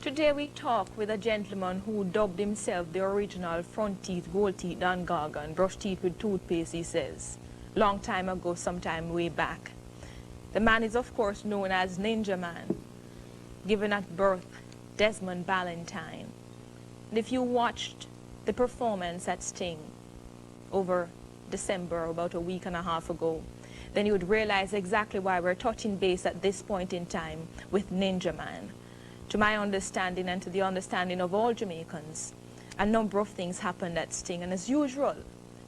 Today we talk with a gentleman who dubbed himself the original front teeth, gold teeth, Dan Gargan, brush teeth with toothpaste, he says. Long time ago, sometime way back. The man is of course known as Ninja Man, given at birth Desmond Ballantyne. And if you watched the performance at Sting over December, about a week and a half ago, then you would realize exactly why we're touching base at this point in time with Ninja Man. To my understanding and to the understanding of all Jamaicans, a number of things happened at Sting, and as usual,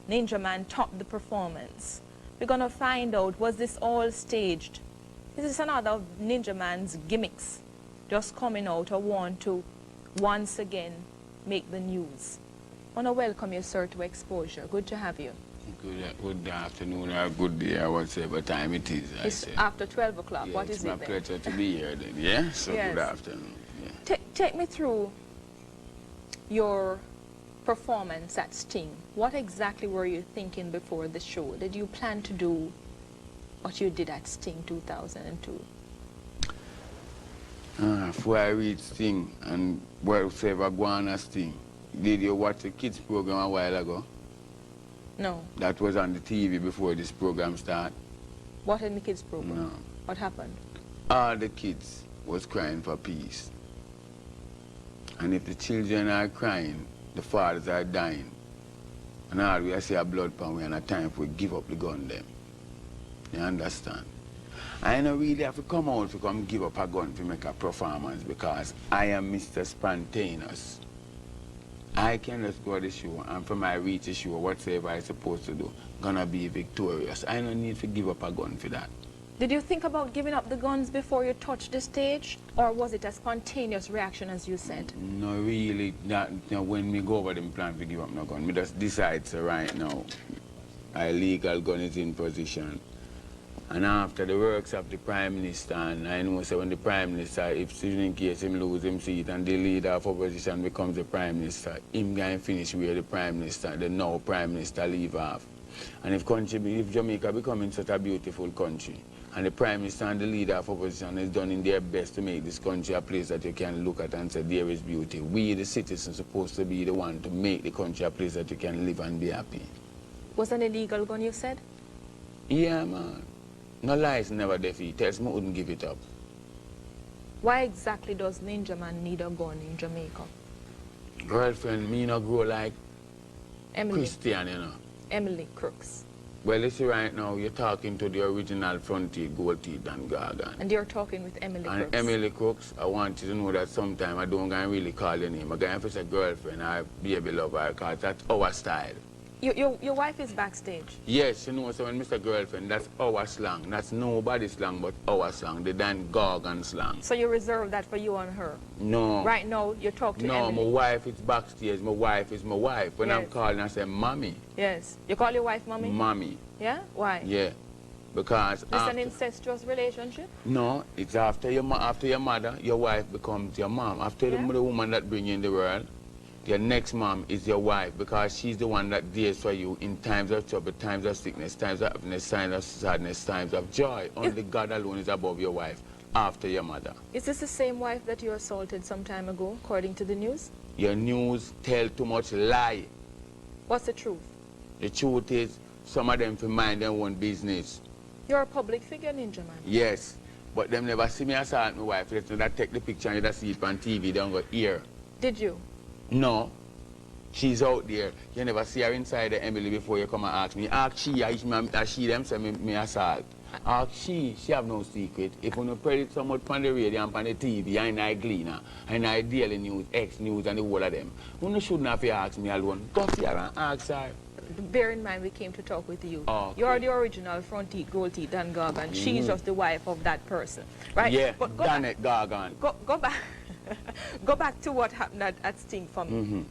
Ninja Man topped the performance. We're going to find out, was this all staged? Is this another of Ninja Man's gimmicks just coming out, or want to once again make the news? I want to welcome you, sir, to Exposure. Good to have you. Good afternoon or good day or whatever time it is. It's after 12 o'clock. Yeah, what is it then? It's my pleasure to be here then, yeah? So yes. Good afternoon. Yeah. Take me through your performance at Sting. What exactly were you thinking before the show? Did you plan to do what you did at Sting 2002? Before I read Sting and whatever go on at Sting, did you watch the kids program a while ago? No. That was on the TV before this program started. What in the kids program? No. What happened? All the kids was crying for peace. And if the children are crying, the fathers are dying. And all we see a blood pound, we have time for give up the gun them. You understand? I don't really have to come out to come give up a gun to make a performance because I am Mr. Spontaneous. I can just go to the show, and from I reach the show, whatever I'm supposed to do, gonna be victorious. I don't need to give up a gun for that. Did you think about giving up the guns before you touched the stage? Or was it a spontaneous reaction, as you said? No, really, that, when me go over them plan to give up no gun, me just decide, so right now, a legal gun is in position. And after the works of the Prime Minister, and I know so when the Prime Minister, if in case him lose him seat and the leader of opposition becomes the Prime Minister, him going to finish where the Prime Minister, the now Prime Minister leave off. And if Jamaica becoming such a beautiful country, and the Prime Minister and the leader of opposition is done in their best to make this country a place that you can look at and say there is beauty. We, the citizens, supposed to be the one to make the country a place that you can live and be happy. Was an illegal gun, you said? Yeah, man. No lies never defeat. Tells me I wouldn't give it up. Why exactly does Ninja Man need a gun in Jamaica? Girlfriend, me not grow like Emily. Christian, you know. Emily Crooks. Well, you see right now, you're talking to the original front teeth, gold teeth, Dan Gargan. And you're talking with Emily Crooks. And Emily Crooks, I want you to know that sometime I don't gonna really call your name. I'm going to say girlfriend or baby lover, because that's our style. Your wife is backstage? Yes, you know, so when Mr. Girlfriend, that's our slang. That's nobody's slang but our slang, the Dan Gargan slang. So you reserve that for you and her? No. Right now, you talk to Emily? No, my wife is backstage. My wife is my wife. When yes. I'm calling, I say, Mommy. Yes. You call your wife Mommy? Mommy. Yeah? Why? Yeah. Because Is this an incestuous relationship? No, it's after your mother, your wife becomes your mom. After the woman that brings you in the world, your next mom is your wife because she's the one that deals for you in times of trouble, times of sickness, times of happiness, times of sadness, times of joy. Only God alone is above your wife, after your mother. Is this the same wife that you assaulted some time ago, according to the news? Your news tell too much lie. What's the truth? The truth is, some of them for mind their own business. You're a public figure, Ninja Man. Yes, but them never see me assault my wife. They that take the picture and you just see it on TV, they don't go here. Did you? No. She's out there. You never see her inside the Emily before you come and ask me. Ask she, she them say me assault. Ask she have no secret. If you don't pray it so much on the radio and on the TV, and I Gleaner, and I Daily News, X News, and the whole of them, you shouldn't have to ask me alone. Go see her and ask her. Bear in mind we came to talk with you. Oh, okay. You're the original front teeth, gold teeth, Dan Gargan. She's just the wife of that person, right? Yeah, but Danet Gargan. Go back. Go back to what happened at Sting for me.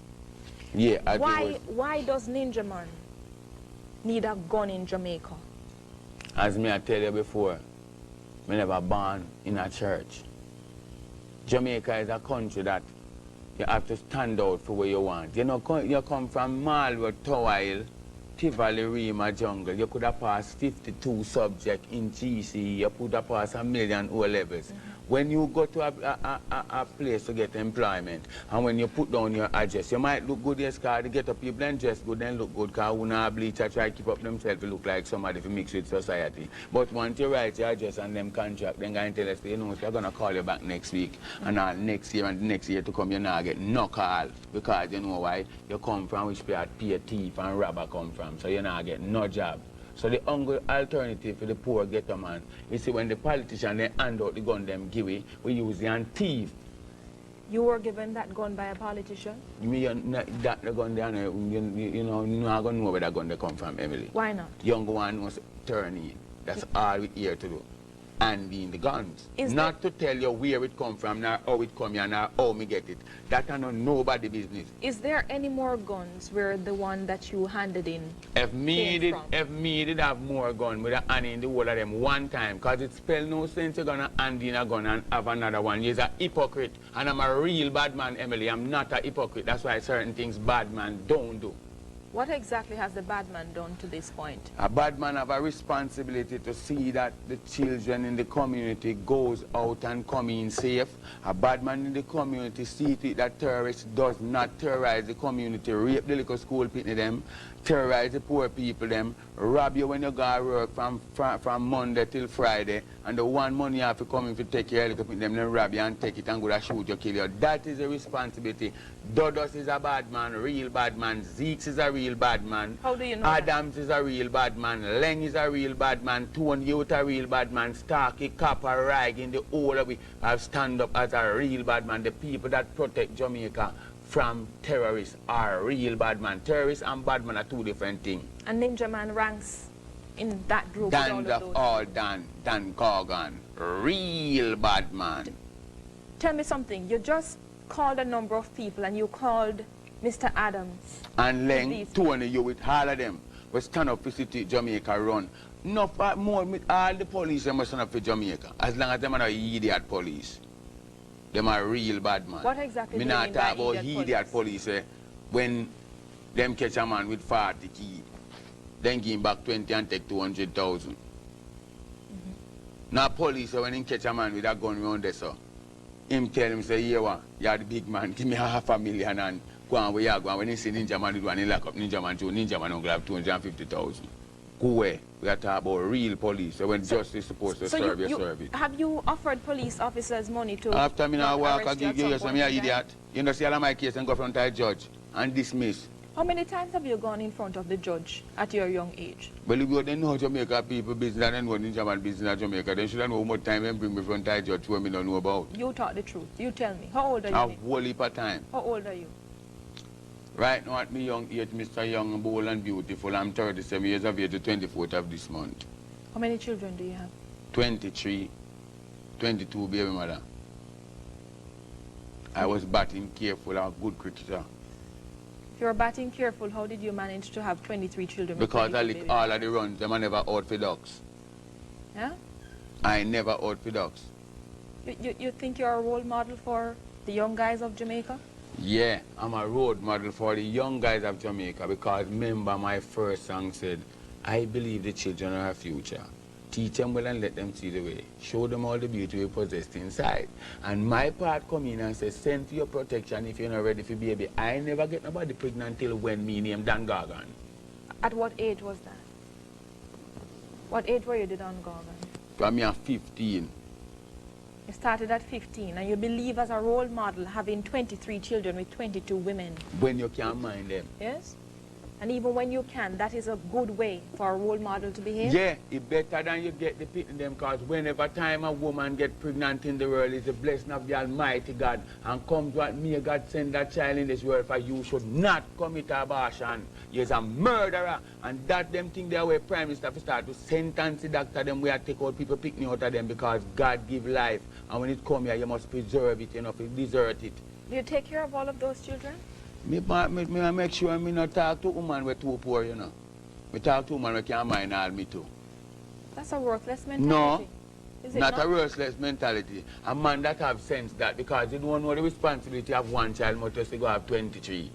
Yeah. Why does Ninja Man need a gun in Jamaica? As me I tell you before, me never born in a church. Jamaica is a country that you have to stand out for what you want. You know, you come from Malwa, Towile, Tivoli, Rima, Jungle. You could have passed 52 subjects in GC. You could have passed 1 million O levels. When you go to a place to get employment, and when you put down your address, you might look good, yes, because they get up people and dress good, then look good, because who not bleach or try to keep up themselves to look like somebody to mix with society. But once you write your address and them contract, then going to tell us, you know, they're going to call you back next week, and next year and the next year to come, you not get no call, because you know why? You come from which part pay thief and robber come from, so you not get no job. So the only alternative for the poor ghetto man is when the politician they hand out the gun them give it, we use the and thief. You were given that gun by a politician? That the gun there, you know, you're not going to know where that gun they come from, Emily. Why not? Young one was turning. That's all we here to do. And being the guns. Is not to tell you where it come from, nor how it come here, nor how me get it. That are nobody business. Is there any more guns where the one that you handed in If me came did have more gun with a hand in the whole of them one time, because it spell no sense you're gonna hand in a gun and have another one. You're a hypocrite. And I'm a real bad man, Emily. I'm not a hypocrite. That's why certain things bad man don't do. What exactly has the bad man done to this point? A bad man have a responsibility to see that the children in the community goes out and come in safe. A bad man in the community see to it that terrorists does not terrorize the community, rape the little school people them, terrorize the poor people them, rob you when you go to work from Monday till Friday, and the one money you have to come in to take care of the people them, then rob you and take it and go to shoot you, kill you. That is a responsibility. Dodos is a bad man, real bad man. Zeeks is a real bad man. How do you know Adams is a real bad man. Leng is a real bad man. Tone Youth a real bad man. Starkey, Copper, Rag in the whole of it have stand up as a real bad man. The people that protect Jamaica from terrorists are real bad man. Terrorists and bad man are two different things. And Ninja Man ranks in that group? Dan Corgan, real bad man. Tell me something. You just called a number of people and you called Mr. Adams. And Leng, Tony, you with all of them. We stand up for city Jamaica run. No more with all the police they must stand up for Jamaica. As long as them are not idiot police. Them are real bad man. What exactly do you mean by not talk about idiot police when them catch a man with 40 key, then give him back 20 and take 200,000. Now police when he catch a man with a gun around there, so him tell him say, yeah, you're the big man, give me $500,000 and go on where you go. And when he see Ninja Man do one, he lock up Ninja Man too. Ninja Man will have 250,000. Go away. We are talking about real police. So when justice is supposed to serve your service. Have you offered police officers money to... After me now walk, I give you some idiot. idiot. You know, see all of my case and go front of a judge and dismiss. How many times have you gone in front of the judge at your young age? Well, if you don't know Jamaica people business and know Ninja Man business in Jamaica, then should I know how much time them bring me front of a judge who me don't know about. You talk the truth. You tell me. How old are you? A whole heap of time. How old are you? Right now at my young age, Mr. Young, bold and beautiful, I'm 37 years of age, the 24th of this month. How many children do you have? 23, 22 baby mother. I was batting careful, a good cricketer. If you're batting careful, how did you manage to have 23 children? Because I lick all of the runs, them I never out for ducks. Yeah? I never out for ducks. You think you're a role model for the young guys of Jamaica? Yeah, I'm a role model for the young guys of Jamaica because remember my first song said, I believe the children are our future. Teach them well and let them see the way. Show them all the beauty we possess inside. And my part come in and say, send for your protection if you're not ready for baby. I never get nobody pregnant until when me name Dan Gargan. At what age was that? What age were you, Dan Gargan? From me at 15. You started at 15 and you believe as a role model having 23 children with 22 women. When you can't mind them. Yes? And even when you can, that is a good way for a role model to behave? Yeah, it's better than you get the pit in them because whenever time a woman get pregnant in the world, it's a blessing of the Almighty God. And comes what me, God send that child in this world for you should not commit abortion. You're a murderer. And that them thing there where Prime Minister start to sentence the doctor them where take out people pick me out of them because God give life. And when it come here, you must preserve it, you know, if you desert it. Do you take care of all of those children? Me make sure me not talk to woman we too poor, you know. Me talk to woman we can't mind all me too. That's a worthless mentality. No, is it not a worthless mentality. A man that have sense that because you don't know the responsibility of one child, but just to go have 23.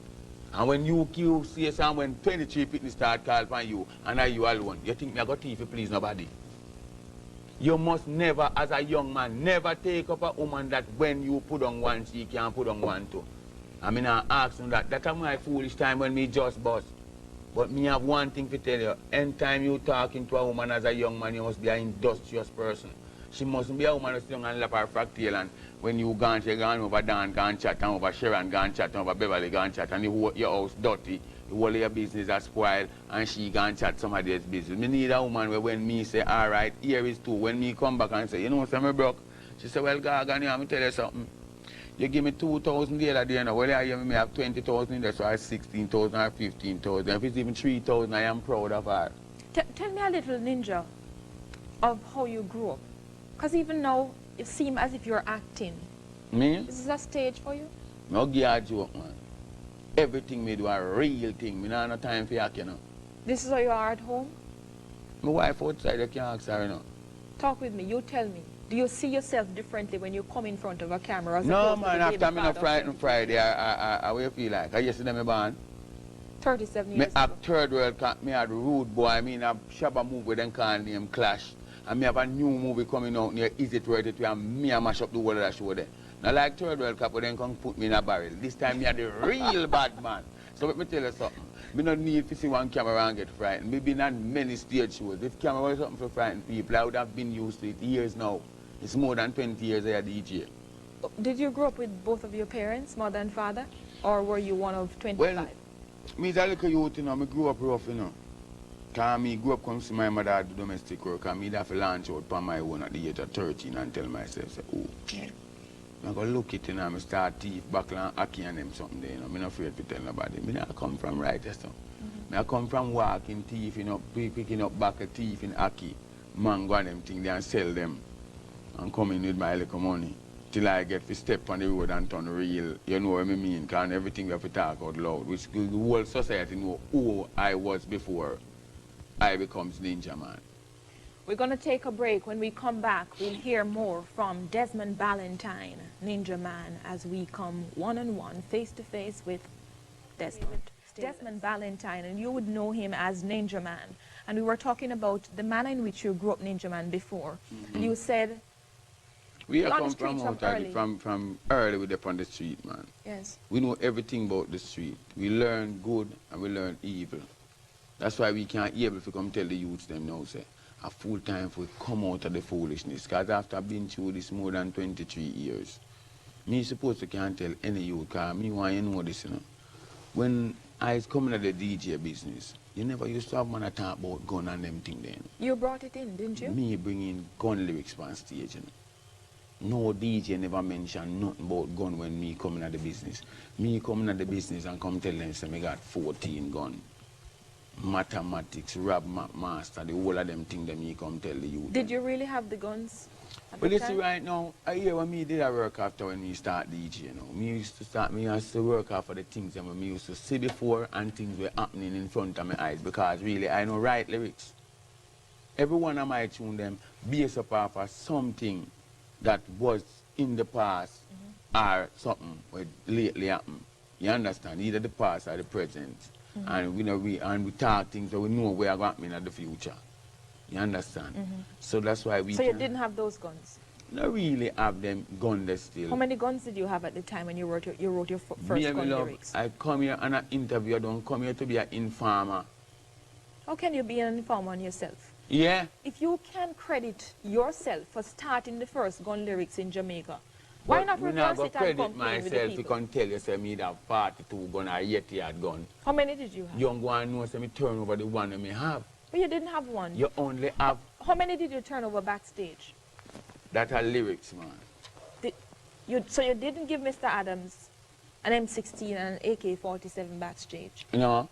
And when you see some when 23 people start call for you, and are you alone, you think me I got thief to please nobody. You must never, as a young man, never take up a woman that when you put on one, she can put on one too. I mean, I ask him that. That's my foolish time when me just bust. But me have one thing to tell you. Anytime you talking to a woman as a young man, you must be an industrious person. She mustn't be a woman who's young and lap her fractal, and when you gone, she gone over Dan, gone chat, and over Sharon, gone chat, and over Beverly, gone chat, and your house dirty, the whole of your business are spoiled, and she gone chat somebody else's business. Me need a woman where when me say, all right, here is two. When me come back and say, you know, I'm broke. She say, well, Gaga, let me tell you something. You give me 2,000 the other day, now. Well, I may have 20,000 in there, so I have 16,000 or 15,000. If it's even 3,000, I am proud of her. Tell me a little, Ninja, of how you grew up. Because even now, it seems as if you're acting. Me? Is this a stage for you? No give a joke, man. Everything me do a real thing. Me not have no time for act, you know. This is how you are at home? My wife outside, you can't ask her, you know. Talk with me. You tell me. Do you see yourself differently when you come in front of a camera? As No, opposed to man, the after baby me no father frightened of Friday, I what you feel like? I yesterday me born. 37 Me years ago. act third world, me had rude boy. I mean, a Shabba movie then call name Clash. And me have a new movie coming out near Is It Worth It, where me and mash up the whole of that show there. Now like third world cup, then come put me in a barrel. This time me are the real bad man. So let me tell you something. Me no need to see one camera and get frightened. Me been on many stage shows. If camera was something for frightened people, I would have been used to it years now. It's more than 20 years I a DJ. Did you grow up with both of your parents, mother and father? Or were you one of 25? Well, me is a little youth, you know. Me grew up rough, you know. Because me grew up come see my mother do domestic work, and me have to launch out on my own at the age of 13 and tell myself, say, oh, Yeah. I'm going to look it, you know, I start thief, buckle and hockey and them something there, you know. I'm not afraid to tell nobody. Me not come from righteous, you know. I come from walking thief, you know, picking up buckle thief in hockey, mango and them things there and sell them. And come in with my little money till I get to step on the road and turn real. You know what I mean? Because everything we have to talk out loud, which the whole society know who I was before I becomes Ninja Man. We're going to take a break. When we come back, we'll hear more from Desmond Ballantyne, Ninja Man, as we come one-on-one, face-to-face with Desmond. Desmond Ballantyne, and you would know him as Ninja Man. And we were talking about the manner in which you grew up Ninja Man before. And you said... We on come the streets from out early. from early with up on the street, man. Yes. We know everything about the street. We learn good and we learn evil. That's why we can't able to come tell the youths them now, say, a full time for come out of the foolishness. Because after I've been through this more than 23 years, me supposed to can't tell any youth, because me want you know this, you know. When I was coming at the DJ business, you never used to have man talk about gun and them thing then. You brought it in, didn't you? Me bringing gun lyrics on stage, you know. No DJ never mentioned nothing about gun when me coming at the business. Me coming at the business and come tell them, say, me got 14 gun. Mathematics, rap master, the whole of them thing that me come tell the youth. Did you really have the guns at But the you time? see right now, I hear when me did I work after when me start DJ, you know. Me used to work after the things that me used to see before and things were happening in front of my eyes, because really I know write lyrics. Every one of my tune them based up off of something that was in the past or something what lately happened. You understand? Either the past or the present. And we talk things that we know where are going to happen in the future. You understand? So that's why we So you didn't have those guns? not really have them gun there still. How many guns did you have at the time when you wrote your first Me, gun love, lyrics? I come here on an interview, I don't come here to be an informer. How can you be an informer on yourself? Yeah? If you can credit yourself for starting the first gun lyrics in Jamaica, why But not me reverse go it and credit complain with the myself to people? come tell you, say, me have 42 gun or 80 yard gun. How many did you have? You don't go and know, say, me turn over the one that me have. But you didn't have one. You only have How many did you turn over backstage? that are lyrics, man. So you didn't give Mr. Adams an M16 and an AK-47 backstage? You know?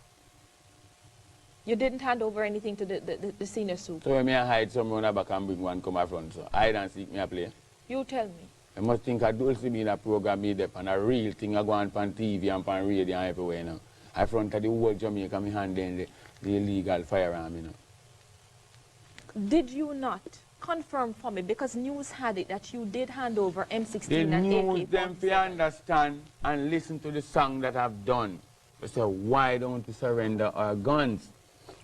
You didn't hand over anything to the senior soup? So when me hide some run back and bring one come up front, so hide and seek me a play. You tell me. I must think I do see me in a program made up and a real thing I go on TV and on radio and everywhere now. I front of the whole Jamaica, me handling the illegal firearm, you know. Did you not confirm for me, because news had it that you did hand over M16 The and news them to AK-47? understand and listen to the song that I've done. They say, why don't we surrender our guns?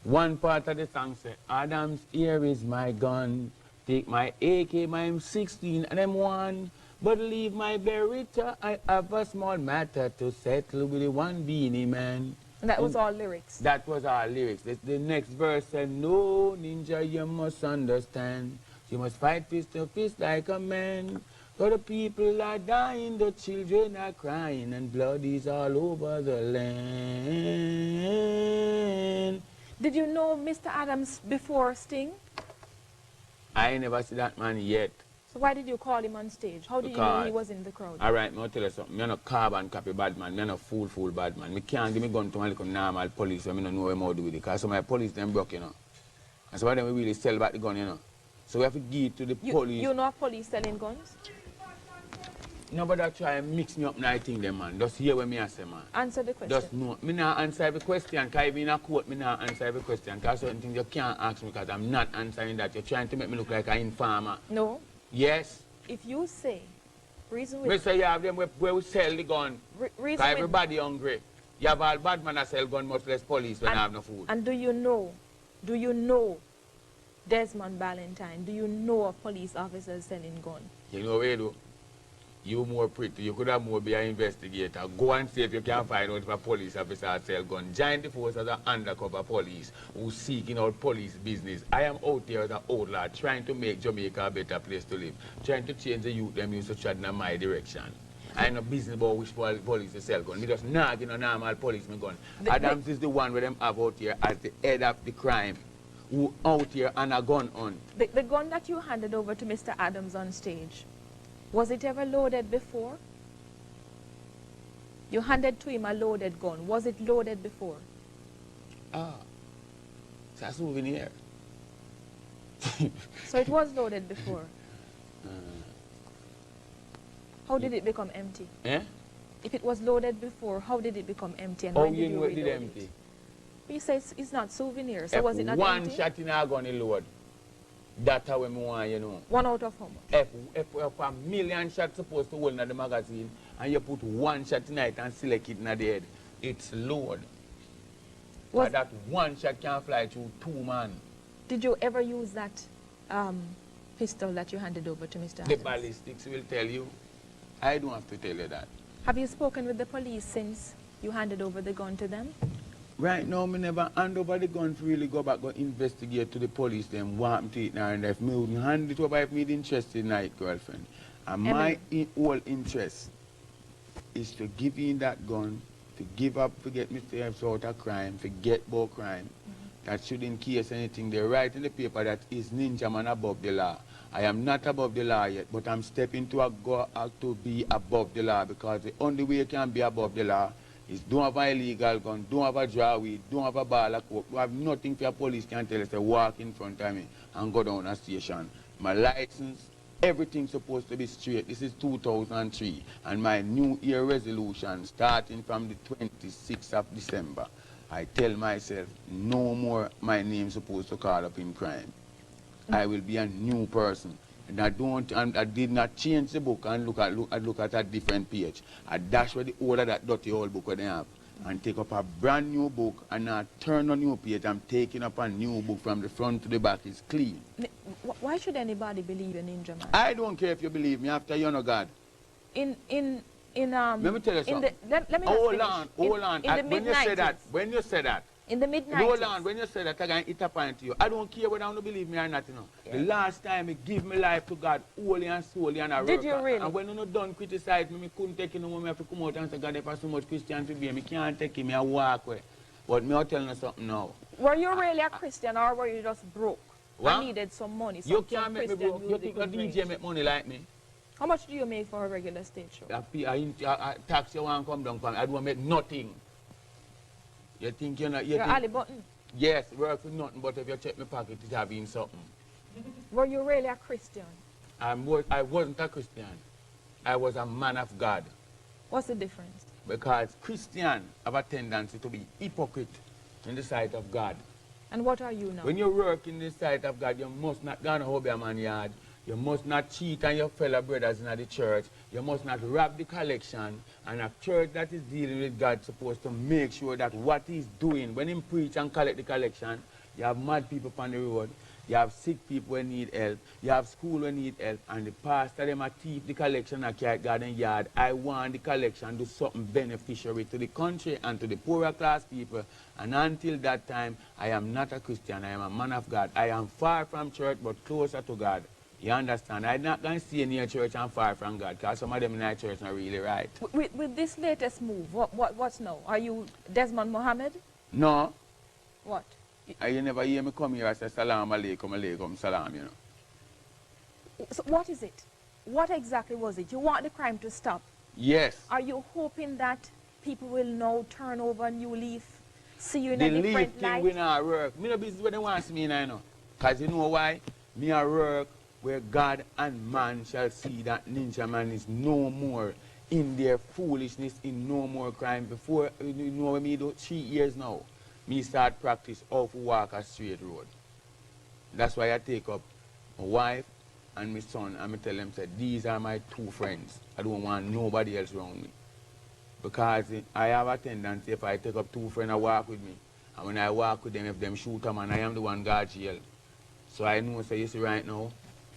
One part of the song say, Adams, here is my gun. Take my AK, my M16 and M1, but leave my Beretta. I have a small matter to settle with the one beanie man. And that was all lyrics. That was our lyrics. The next verse said, no, ninja, you must understand. You must fight fist to fist like a man. For the people are dying, the children are crying, and blood is all over the land. Did you know Mr. Adams before Sting? I ain't never see that man yet. So why did you call him on stage? How did you know he was in the crowd? All right, I'll tell you something. I'm not carbon copy bad man. I'm not fool bad man. I can't give me gun to my little normal police when I don't know what I'm do with it. Because some of my police, them broke, you know. And some of them really sell back the gun, you know. So we have to give it to the police. You know police selling guns? Nobody try and mix me up now, I think, them, man. Just hear what me I say, man. Answer the question. Just know. Me not answer every question, because if in a court, me not answer every question. Because certain things you can't ask me, because I'm not answering that. You're trying to make me look like an informer. No. Yes. If you say, reason with... We say you have them where we sell the gun. Reason with... everybody hungry. You have all bad man that sell gun, much less police when I have no food. And do you know Desmond Valentine? Do you know of police officers selling gun? You know where do? You more pretty. You could have more be an investigator. Go and see if you can find out if a police officer sell gun. Join the force as an undercover police who's seeking out police business. I am out here as an outlaw trying to make Jamaica a better place to live. Trying to change the youth them used to tread in my direction. I ain't no business about which police to sell gun. Me just nagging a normal policeman gun. Adams is the one where them have out here as the head of the crime. Who out here and a gun on. The gun that you handed over to Mr. Adams on stage, was it ever loaded before? You handed to him a loaded gun. Was it loaded before? Ah, it's a souvenir. So it was loaded before. How did it become empty? Eh? If it was loaded before, how did it become empty? And How when you did you know it reload did empty? it? You say it's not souvenir, so If was it not one empty? shot in a gun in load, that's how we want, you know. One out of how much? If a million shots supposed to hold in the magazine, and you put one shot in it and select it in the head, it's load. But that one shot can fly through two man. Did you ever use that pistol that you handed over to Mr. Adams? The ballistics will tell you. I don't have to tell you that. Have you spoken with the police since you handed over the gun to them? Right now, me never hand over the gun to really go back go investigate to the police. Them want me to it now, and if me wouldn't hand it over if me interested in it, girlfriend. And my whole interest is to give in that gun, to give up, forget Mr. Epps out of crime, forget about crime. That should, in case anything, they write in the paper that is Ninja Man above the law. I am not above the law yet, but I'm stepping to be above the law, because the only way you can be above the law is don't have an illegal gun, don't have a drawweed, don't have a ball of coke, don't have nothing for your police can tell us to walk in front of me and go down a station. My license, everything's supposed to be straight. This is 2003, and my New Year resolution starting from the 26th of December. I tell myself, no more my name supposed to call up in crime. I will be a new person. And I did not change the book and look at a different page. I dash where the old of that dirty old book where they have and take up a brand new book and I turn on new page. I'm taking up a new book from the front to the back. It's clean. Why should anybody believe in Ninja Man? I don't care if you believe me after you know God. Let me tell you something. Let me hold on. In the mid-90s. When you say that, in the mid-90s. hold on, when you say that, I can hit a point to you. I don't care whether I don't believe me or not, you know. Yeah. The last time I give my life to God, wholly and solely, and I Did you really? And when you not done criticize me, I couldn't take it no more. I have to come out and say, God, if I so much Christian to be, I can't take him, I walk away. But me, I'll tell you something now. Were you really a Christian, or were you just broke? What? I needed some money. You can't make me broke. You think a DJ make money like me? How much do you make for a regular stage show? I tax you want to come down for me. I don't make nothing. You think you're not... You're Ali Button? Yes, work for nothing, but if you check my pocket, it have been something. Were you really a Christian? I wasn't a Christian. I was a man of God. What's the difference? Because Christians have a tendency to be hypocrite in the sight of God. And what are you now? When you work in the sight of God, you must not go to Hobby Man yard. You must not cheat on your fellow brothers in the church. You must not rob the collection. And a church that is dealing with God is supposed to make sure that what he's doing, when he preach and collect the collection, you have mad people on the road. You have sick people who need help. You have school who need help. And the pastor, them a thief the collection at Carrick Garden Yard. I want the collection do something beneficiary to the country and to the poorer class people. And until that time, I am not a Christian. I am a man of God. I am far from church, but closer to God. You understand? I'm not going to stay near church and far from God, because some of them in our church are really right. With this latest move, what's now? Are you Desmond Mohammed? No. What? You never hear me come here and say salam alaikum, alaikum salam, you know. So what is it? What exactly was it? You want the crime to stop? Yes. Are you hoping that people will now turn over a new leaf, see you in The a leaf different thing light? we not work. Me no business where they want to see me now, you know. Because you know why? Me a work where God and man shall see that Ninja Man is no more in their foolishness, in no more crime. Before, you know what me do? 3 years now. Me start practice how to walk a straight road. That's why I take up my wife and my son and I tell them, say, these are my 2 friends. I don't want nobody else around me. Because I have a tendency, if I take up 2 friends, I walk with me. And when I walk with them, if them shoot a man, I am the one God jail. So I know, say, you see right now,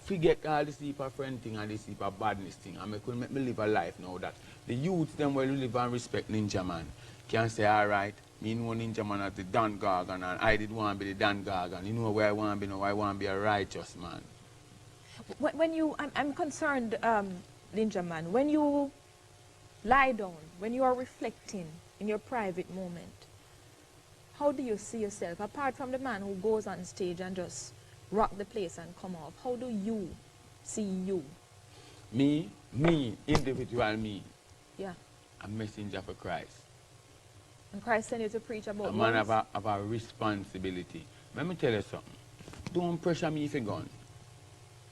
forget all this heap of friend thing and this heap of badness thing. And I could make me live a life now that the youth, them will live and respect Ninja Man, can say, all right, me know Ninja Man as the Dan Gargan, and I did want to be the Dan Gargan. You know where I want to be now? I want to be a righteous man. When you, I'm concerned, Ninja Man, when you lie down, when you are reflecting in your private moment, how do you see yourself? Apart from the man who goes on stage and just rock the place and come off, how do you see you? Me, individual me, Yeah. a messenger for Christ. And Christ sent you to preach about A man guns? of a responsibility. Let me tell you something. Don't pressure me if you're gone.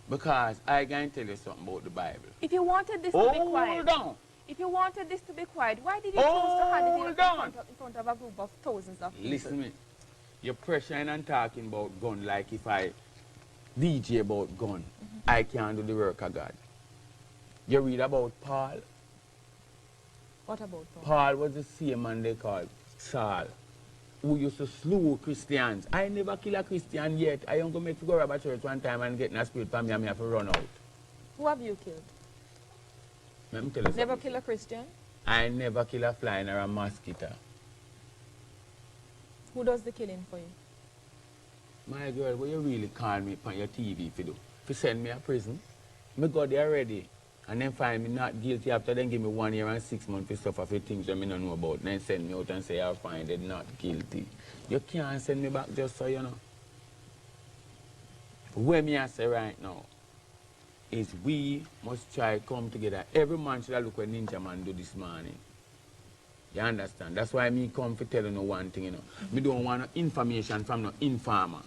Because I can tell you something about the Bible. If you wanted this to be quiet, Hold on. if you wanted this to be quiet, why did you choose to have it in Hold on. front of a group of thousands of people? Listen to me. You're pressuring and talking about gun like if I DJ about gun, I can't do the work of God. You read about Paul. What about Paul? Paul was the same man they called Saul, who used to slew Christians. I never kill a Christian yet. I am going to make go rob a church one time and get in a spirit for me and me have to run out. Who have you killed? Let me tell you Never something. kill a Christian? I never kill a fly nor a mosquito. Who does the killing for you? My girl, what you really call me on your TV for do? For send me a prison? Me go there already. And then find me not guilty after then give me 1 year and 6 months to suffer for things that me don't know about. Then send me out and say I find it not guilty. You can't send me back just so you know. What me I say right now is we must try come together. Every man should look what Ninja Man do this morning. You understand? That's why me come to tell you no one thing, you know. Me don't want no information from no informer.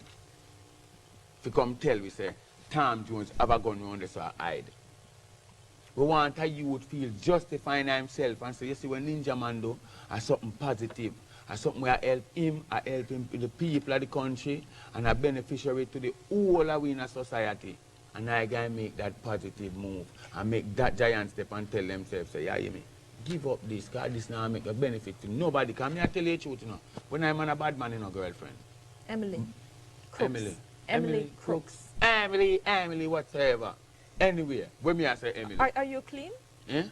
If you come tell we say, Tom Jones have a gun round there so I hide. We want a youth feel justifying himself and say, you see when Ninja Man do, something positive, something where I help him the people of the country, and a beneficiary to the whole of we in a society. And I can make that positive move and make that giant step and tell themselves, say, yeah, you me, give up this, because this now make a benefit to nobody. Because me I tell you the truth, you know, when I'm a bad man, you know, girlfriend. Emily Crooks. Emily Crooks. Emily, whatever. Anyway, when me I say Emily. Are you clean? Yeah?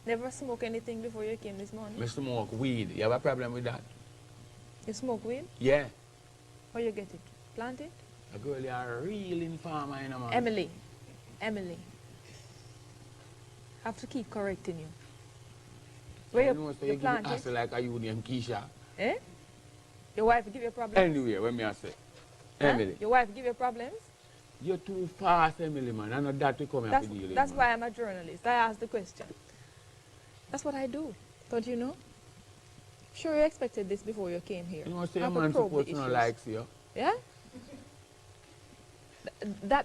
Never smoke anything before you came this morning? Me smoke weed. You have a problem with that? You smoke weed? Yeah. How you get it? Plant it? A girl, you are a real informer, you know, man. Emily. Have to keep correcting you. Where You you, know, so you you give plant me it? hassle like a union Keisha. Eh? Your wife give you problems? Anyway, when me I say, Huh? Emily, Your wife give you problems? you're too fast, Emily, man. I know that to come here That's, to deal with, that's man. why I'm a journalist. I ask the question. That's what I do. Don't you know? Sure you expected this before you came here. You know, say I a have to man probe supposed the to not issues. like you. Yeah?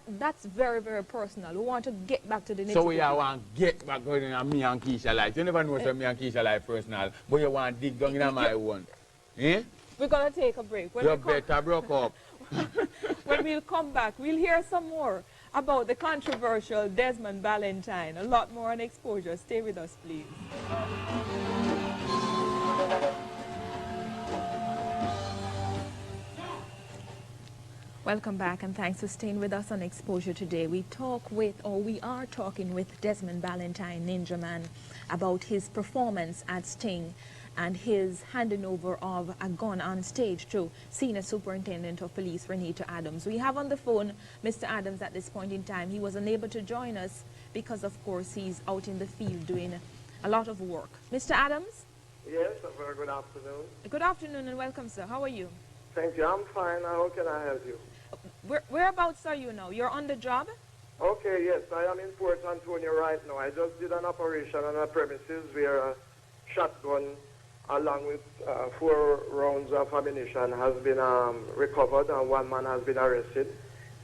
That's very, very personal. We want to get back to the nitty So we gritty. want to get back going in me and Keisha life. You never know say me and Keisha life personal, but you want to dig down in my one. Eh? We're going to take a break. When You we come, better broke up. when we'll come back, we'll hear some more about the controversial Desmond Valentine. A lot more on Exposure. Stay with us, please. Well, Welcome back, and thanks for staying with us on Exposure today. We are talking with Desmond Ballantyne, Ninja Man, about his performance at Sting and his handing over of a gun on stage to Senior Superintendent of Police Renita Adams. We have on the phone Mr. Adams at this point in time. He was unable to join us because, of course, he's out in the field doing a lot of work. Mr. Adams? Yes, a very good afternoon. Good afternoon and welcome, sir. How are you? Thank you. I'm fine. How can I help you? Whereabouts are you now? You're on the job? Okay, yes. I am in Port Antonio right now. I just did an operation on a premises where a shotgun along with 4 rounds of ammunition has been recovered, and 1 man has been arrested.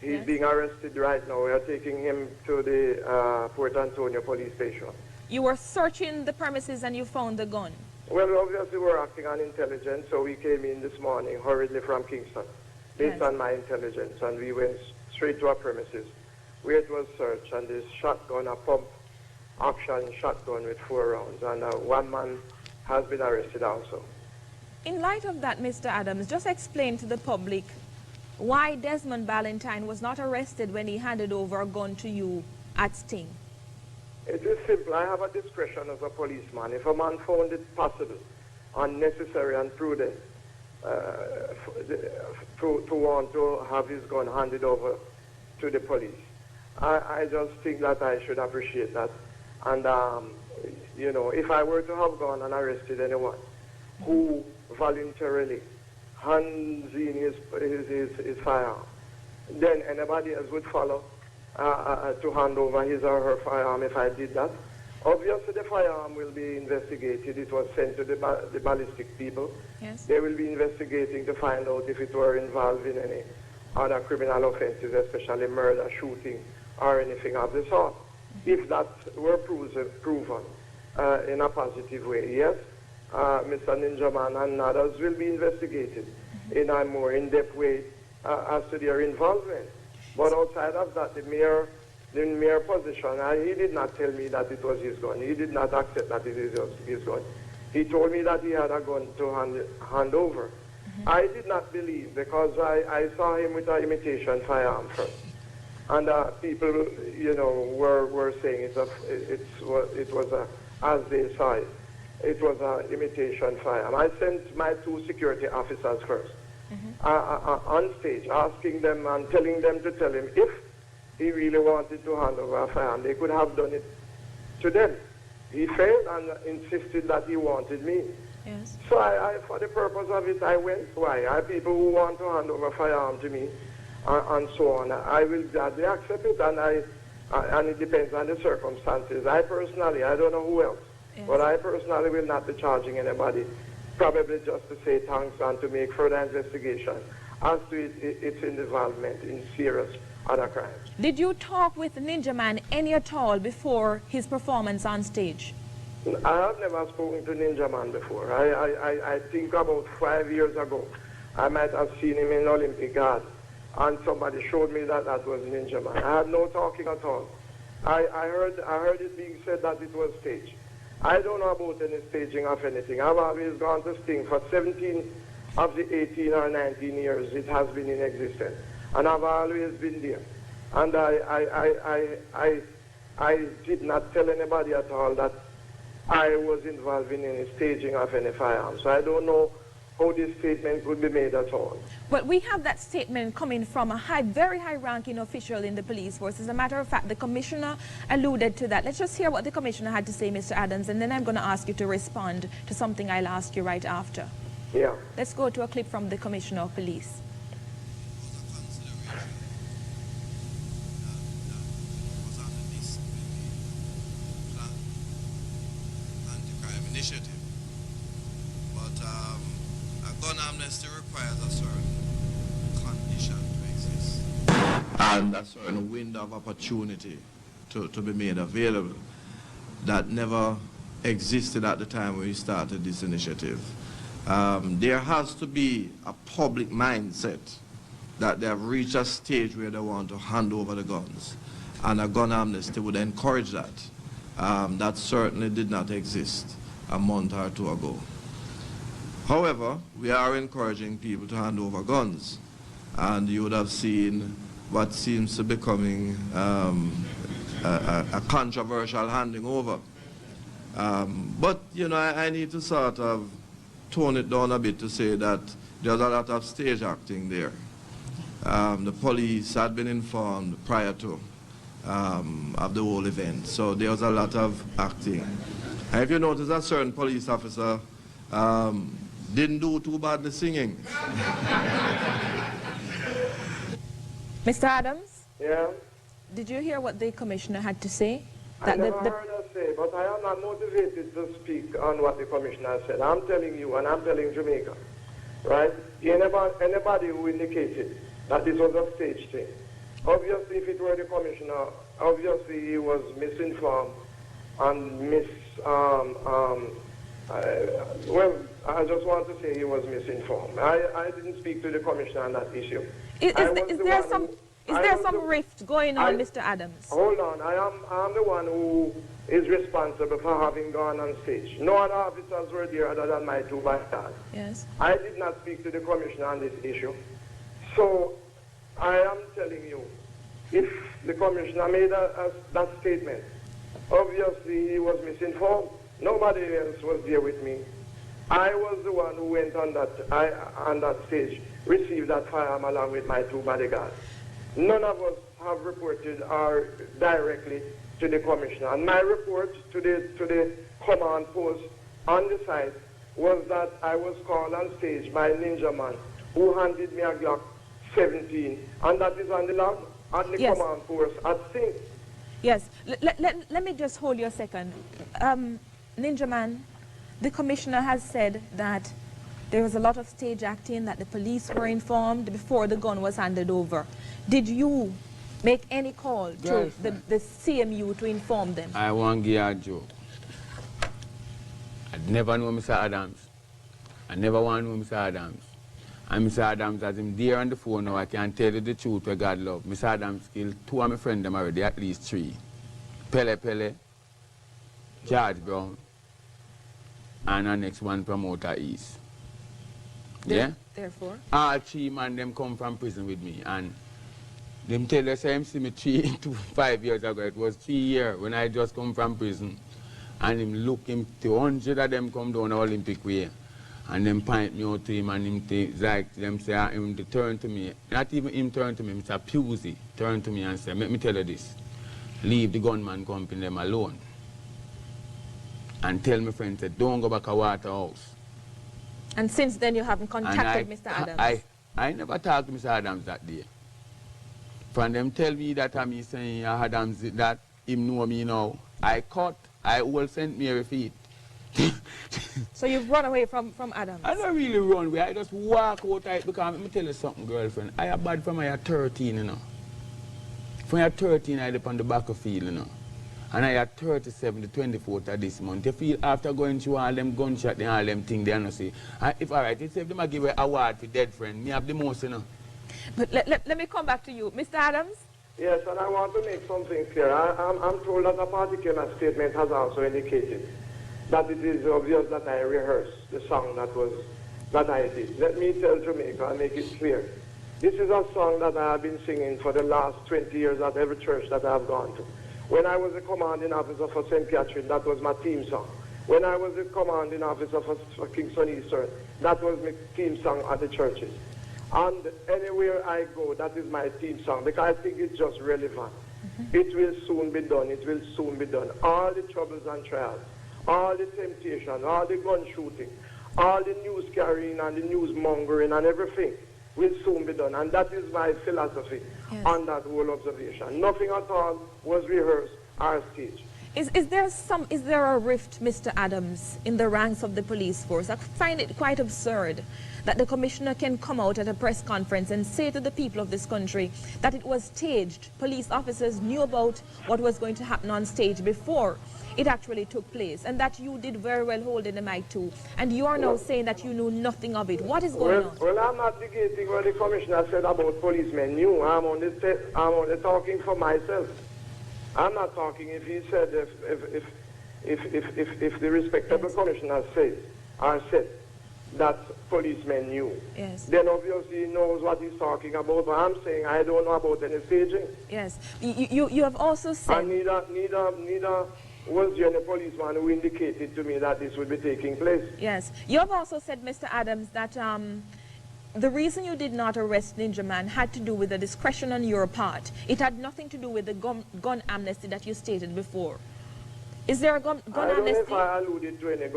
He's being arrested right now. We are taking him to the Port Antonio police station. You were searching the premises and you found the gun? Well, obviously we're acting on intelligence, so we came in this morning hurriedly from Kingston, based on my intelligence, and we went straight to our premises where it was searched, and this shotgun, a pump-action shotgun with 4 rounds, and 1 man has been arrested also. In light of that, Mr. Adams, just explain to the public why Desmond Ballantyne was not arrested when he handed over a gun to you at Sting. It is simple. I have a discretion as a policeman. If a man found it possible, unnecessary and prudent to want to have his gun handed over to the police, I just think that I should appreciate that. And, you know, if I were to have gone and arrested anyone who voluntarily hands in his firearm, then anybody else would follow to hand over his or her firearm if I did that. Obviously, the firearm will be investigated. It was sent to the ballistic people. Yes. They will be investigating to find out if it were involved in any other criminal offenses, especially murder, shooting, or anything of the sort. If that were proven in a positive way, yes, Mr. Ninja Man and others will be investigated in a more in-depth way as to their involvement. But outside of that, the mere position, he did not tell me that it was his gun. He did not accept that it is his gun. He told me that he had a gun to hand over. I did not believe, because I saw him with an imitation firearm first. And people, you know, were saying it was as they saw it, it was an imitation firearm. I sent my 2 security officers first on stage, asking them and telling them to tell him if he really wanted to hand over a firearm, they could have done it to them. He failed and insisted that he wanted me. Yes. So I, for the purpose of it, I went. Why? I have people who want to hand over a firearm to me, and so on. I will gladly accept it, and it depends on the circumstances. I personally, I don't know who else, but I personally will not be charging anybody, probably just to say thanks and to make further investigation as to its involvement in serious other crimes. Did you talk with Ninja Man any at all before his performance on stage? I have never spoken to Ninja Man before. I think about 5 years ago, I might have seen him in Olympic Garden, and somebody showed me that that was Ninja Man. I had no talking at all. I heard it being said that it was staged. I don't know about any staging of anything. I've always gone to Sting for 17 of the 18 or 19 years it has been in existence, and I've always been there. And I did not tell anybody at all that I was involved in any staging of any firearms. So I don't know how this statement could be made at all. Well, we have that statement coming from a very high-ranking official in the police force. As a matter of fact, the commissioner alluded to that. Let's just hear what the commissioner had to say, Mr. Adams, and then I'm going to ask you to respond to something I'll ask you right after. Yeah. Let's go to a clip from the commissioner of police. Initiative, but a gun amnesty requires a certain condition to exist and a certain window of opportunity to be made available that never existed at the time we started this initiative. There has to be a public mindset that they have reached a stage where they want to hand over the guns, and a gun amnesty would encourage that. That certainly did not exist a month or 2 ago. However, we are encouraging people to hand over guns. and you would have seen what seems to be becoming a controversial handing over. But, you know, I need to sort of tone it down a bit to say that there's a lot of stage acting there. The police had been informed prior to of the whole event, so there was a lot of acting. And if you notice, a certain police officer didn't do too badly singing. Mr. Adams, Yeah? did you hear what the commissioner had to say? I never heard her say, but I am not motivated to speak on what the commissioner said. I'm telling you, and I'm telling Jamaica, right? Anybody who indicated that this was a stage thing, obviously, if it were the commissioner, obviously he was misinformed and well, I just want to say he was misinformed. I didn't speak to the commissioner on that issue. Is there some rift going on, Mr. Adams? Hold on, I'm the one who is responsible for having gone on stage. No other officers were there other than my two bodyguards. Yes. I did not speak to the commissioner on this issue. So I am telling you, if the commissioner made that statement, obviously he was misinformed. Nobody else was there with me. I was the one who went on that stage, received that firearm along with my two bodyguards. None of us have reported directly to the commissioner. And my report to the command post on the site was that I was called on stage by Ninja Man, who handed me a Glock 17, and that is on the log at the command post at Sing. Yes. Let me just hold you a second. Ninja Man, the commissioner has said that there was a lot of stage acting, that the police were informed before the gun was handed over. Did you make any call to the CMU to inform them? I want to give you a joke. I never know Mr. Adams. I never want to know Mr. Adams. And Mr. Adams, as him there on the phone now, I can tell you the truth where God love. Mr. Adams killed 2 of my friends them already, at least 3. Pele, George Brown, and our next one promoter is. Yeah? Therefore? All 3 men them come from prison with me, and them tell us I see me 5 years ago. It was 3 years when I just come from prison, and him look him 200 of them come down the Olympic way, and them point me out to him, and him like them say him to turn to me. Not even him turn to me, Mr. Pusey turn to me and say, "Let me tell you this. Leave the gunman company them alone. And tell my friend that don't go back to Waterhouse." And since then you haven't contacted Mr. Adams? I never talked to Mr. Adams that day. From them tell me that I'm saying Adams that him know me now. I will send me a feet. So you've run away from Adams? I don't really run away. I just walk out because let me tell you something, girlfriend. I am bad from I 13, you know. From I 13 I live on the back of field, you know. And I had 37, the 24th of this month. You feel after going through all them gunshots and all them things, they don't say. If all right, if them give an award for dead friend, me have the most, you know. But let me come back to you. Mr. Adams? Yes, and I want to make something clear. I'm told that a particular statement has also indicated that it is obvious that I rehearsed the song that I did. Let me tell Jamaica and make it clear. This is a song that I have been singing for the last 20 years at every church that I have gone to. When I was a commanding officer for St. Catherine, that was my theme song. When I was a commanding officer for Kingston Eastern, that was my theme song at the churches. And anywhere I go, that is my theme song, because I think it's just relevant. It will soon be done. It will soon be done. All the troubles and trials, all the temptation, all the gun shooting, all the news carrying and the news mongering and everything will soon be done. And that is my philosophy on that whole observation. Nothing at all was rehearsed or staged. Is there a rift, Mr. Adams, in the ranks of the police force? I find it quite absurd that the commissioner can come out at a press conference and say to the people of this country that it was staged. Police officers knew about what was going to happen on stage before it actually took place, and that you did very well holding the mic too. And you are now saying that you knew nothing of it. What is going on? Well, I'm not negating what the commissioner said about policemen knew. I'm only talking for myself. I'm not talking if he said if the respectable commissioner said that policemen knew. Yes. Then obviously he knows what he's talking about. But I'm saying I don't know about any staging. Yes. You have also said... And neither was there any policeman who indicated to me that this would be taking place. Yes. You have also said, Mr. Adams, that the reason you did not arrest Ninja Man had to do with the discretion on your part. It had nothing to do with the gun amnesty that you stated before. Is there a gun I don't know amnesty? if I alluded to any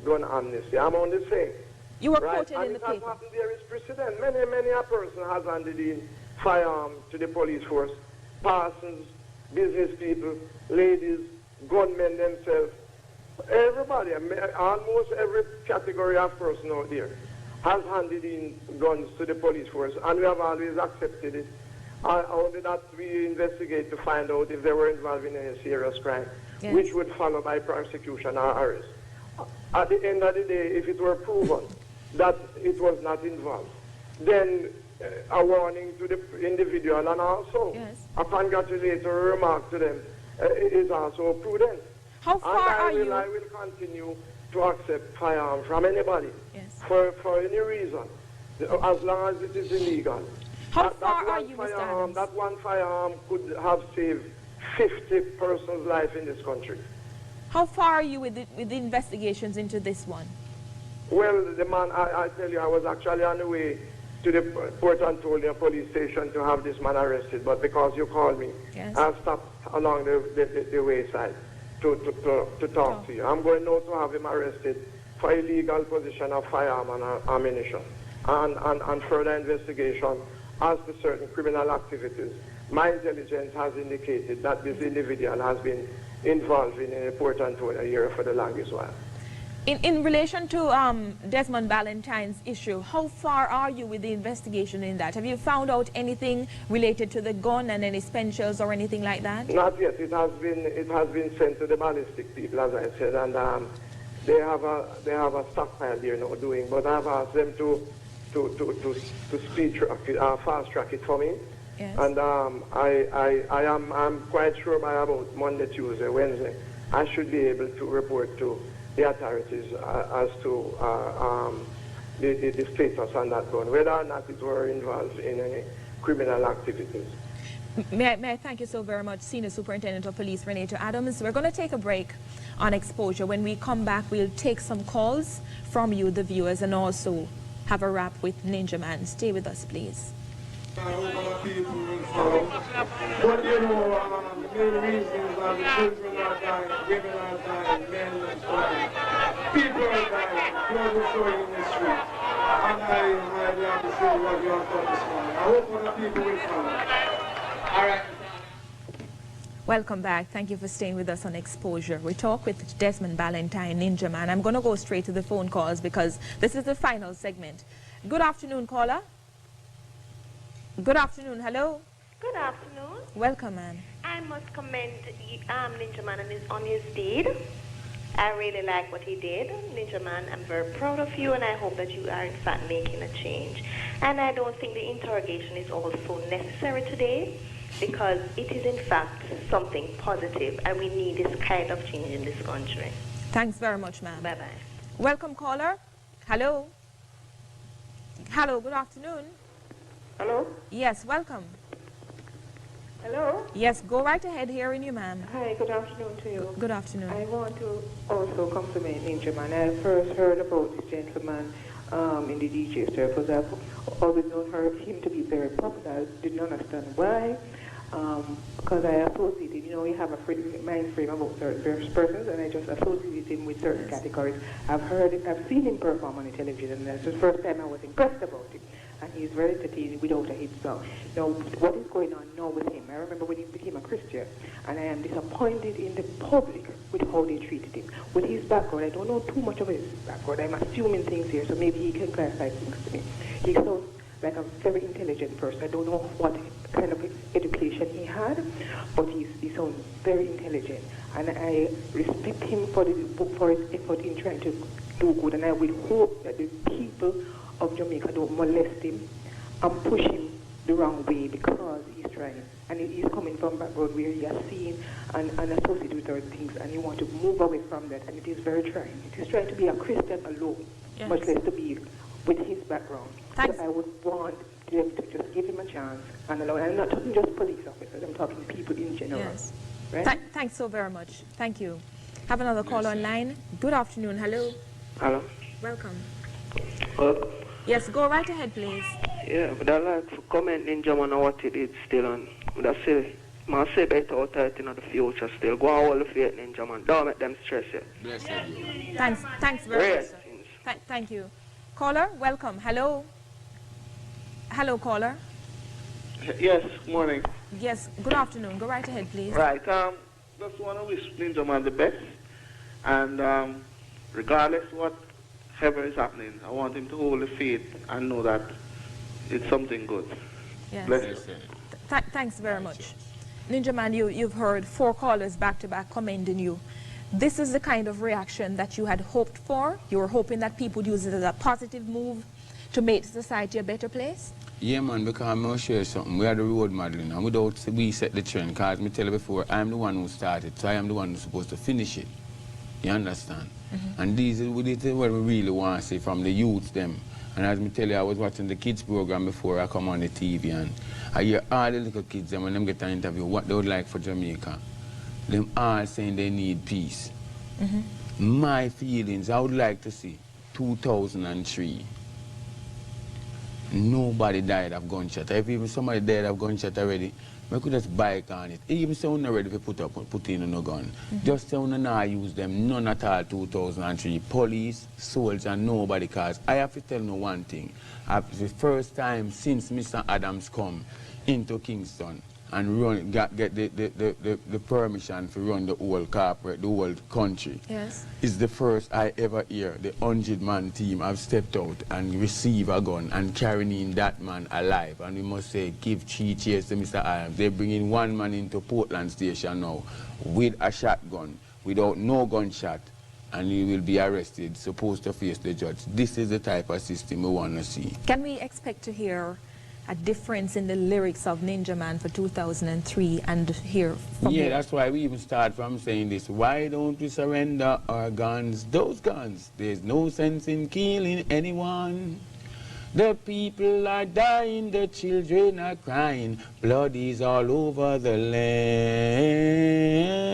gun amnesty. I'm only saying. You were Right, quoted and in the it has paper. happened, there is precedent. Many a person has handed in firearms to the police force. Persons, business people, ladies, gunmen themselves. Everybody, almost every category of person out there has handed in guns to the police force, and we have always accepted it. Only that we investigate to find out if they were involved in any serious crime, Yes. which would follow by prosecution or arrest. At the end of the day, if it were proven that it was not involved, then a warning to the individual and also Yes. a congratulatory remark to them is also prudent. How far and are you? I will continue to accept firearms from anybody Yes. for any reason, as long as it is illegal. How That far are one you, Mr. firearm, Adams? that one firearm could have saved 50 persons' life in this country. How far are you with the investigations into this one? Well, the man, I tell you, I was actually on the way to the Port Antonio police station to have this man arrested, but because you called me, Yes. I've stopped along the wayside to talk to you. I'm going now to have him arrested for illegal possession of firearm and ammunition and further investigation as to certain criminal activities. My intelligence has indicated that this individual has been involved in a Port Antonio here for the longest while. In relation to Desmond Valentine's issue, how far are you with the investigation in that? Have you found out anything related to the gun and any spent shells or anything like that? Not yet. It has been sent to the ballistic people, as I said, and they have a stockpile there now doing. But I've asked them to speed track it, fast track it for me. Yes. And I'm quite sure by about Monday, Tuesday, Wednesday, I should be able to report to the authorities as to the status on that gun, whether or not it were involved in any criminal activities. May I thank you so very much, Senior Superintendent of Police Renato Adams. We're going to take a break on exposure. When we come back, we'll take some calls from you, the viewers, and also have a wrap with Ninja Man. Stay with us, please. But you know, the main reason is that the children are dying, women are dying, men are dying, people are dying, blood is flowing in the street. And I highly appreciate what you have done this morning. I hope other people will follow. All right. Welcome back. Thank you for staying with us on Exposure. We talk with Desmond Valentine, Ninja Man. I'm going to go straight to the phone calls because this is the final segment. Good afternoon, caller. Good afternoon. Hello. Good afternoon. Welcome, man. I must commend Ninja Man on his deed. I really like what he did. Ninja Man, I'm very proud of you, and I hope that you are in fact making a change. And I don't think the interrogation is also necessary today, because it is in fact something positive, and we need this kind of change in this country. Thanks very much, ma'am. Bye-bye. Welcome, caller. Hello. Hello, good afternoon. Hello? Yes, welcome. Hello? Yes, go right ahead, hearing you, ma'am. Hi, good afternoon to you. Good afternoon. I want to also compliment Ninja Man. I first heard about this gentleman in the DJ circles. I've always known him to be very popular. I didn't understand why. Because I associated, you know, we have a mind frame about certain persons, and I just associated him with certain categories. I've seen him perform on the television, and that's the first time I was impressed about him. And he's very entertaining without a hit song. Now, what is going on now with him? I remember when he became a Christian, and I am disappointed in the public with how they treated him. With his background, I don't know too much of his background. I'm assuming things here, so maybe he can clarify things to me. He sounds like a very intelligent person. I don't know what kind of education he had, but he sounds very intelligent. And I respect him for his effort in trying to do good, and I will hope that the people of Jamaica don't molest him and push him the wrong way, because he's trying. And he's coming from a background where he has seen and associated with certain things, and he wants to move away from that, and it is very trying. It is trying to be a Christian alone. Yes. much less to be with his background. Thanks. So I would want them to just give him a chance and allow. I'm not talking just police officers. I'm talking people in general. Yes. Right? Thanks so very much. Thank you. Have another call online. Good afternoon. Hello. Hello. Welcome. Well, Yes, go right ahead, please. yeah, but I like to comment Ninja Man on what he did still on. But I say, man, say better out there in the future still. Go on all the faith, Ninja Man. Don't make them stress you. Bless you. Thanks very Great much, sir. things. Thank you. Caller, welcome. Hello. Hello, caller. Yes, morning. Yes, good afternoon. Go right ahead, please. Right, just want to wish Ninja Man the best. And regardless whatever is happening, I want him to hold the faith and know that it's something good. Yes. Bless you. Bless you. Thanks very much. Ninja Man, you've heard 4 callers back to back commending you. This is the kind of reaction that you had hoped for. You were hoping that people would use it as a positive move to make society a better place? Yeah, man, because I'm going to share something. We are the role modeling, and without we set the trend, because me tell you before, I'm the one who started, so I am the one who's supposed to finish it. You understand? And this is what we really want to see from the youth, them. And as me tell you, I was watching the kids program before I come on the TV, and I hear all the little kids, them, when them get an interview, what they would like for Jamaica. Them all saying they need peace. My feelings, I would like to see 2003. Nobody died of gunshot. If even somebody died of gunshot already, I could just bike on it. Even so not ready to put in no gun. Just so not use them, none at all 2003. Police, soldiers, nobody, cause I have to tell you one thing. It's the first time since Mr. Adams come into Kingston and get the permission to run the whole corporate, the whole country. Yes. It's the first I ever hear the 100-man team have stepped out and receive a gun and carrying in that man alive. And we must say, give 3 cheers to Mr. Adams. They're bringing one man into Portland Station now with a shotgun, without no gunshot, and he will be arrested, supposed to face the judge. This is the type of system we want to see. Can we expect to hear a difference in the lyrics of Ninja Man for 2003 and hear from Yeah, him? that's why we even start from saying this. Why don't we surrender our guns? Those guns. There's no sense in killing anyone. The people are dying, the children are crying. Blood is all over the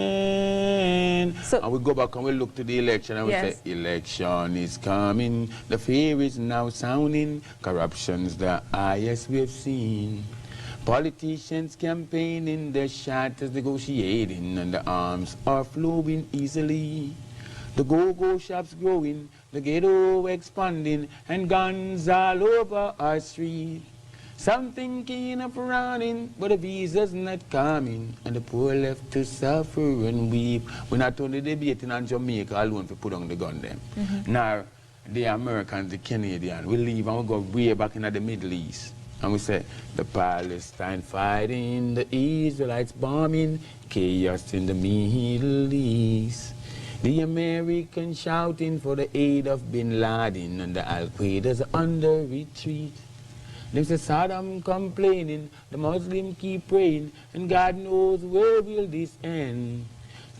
land. So- and we go back and we look to the election and we Yes. say, election is coming. The fear is now sounding. Corruption's the highest we've seen. Politicians campaigning, the shatters negotiating, and the arms are flowing easily. The go-go shops growing, the ghetto expanding, and guns all over our street. Some thinking of running, but the visa's not coming, and the poor left to suffer and weep. We're not only debating on Jamaica alone to put on the gun them. Now, the Americans, the Canadians, we leave and we go way back into the Middle East. And we say, the Palestine fighting, the Israelites bombing, chaos in the Middle East. The Americans shouting for the aid of Bin Laden, and the Al-Qaeda's under retreat. Them say Saddam complaining, the Muslims keep praying, and God knows where will this end.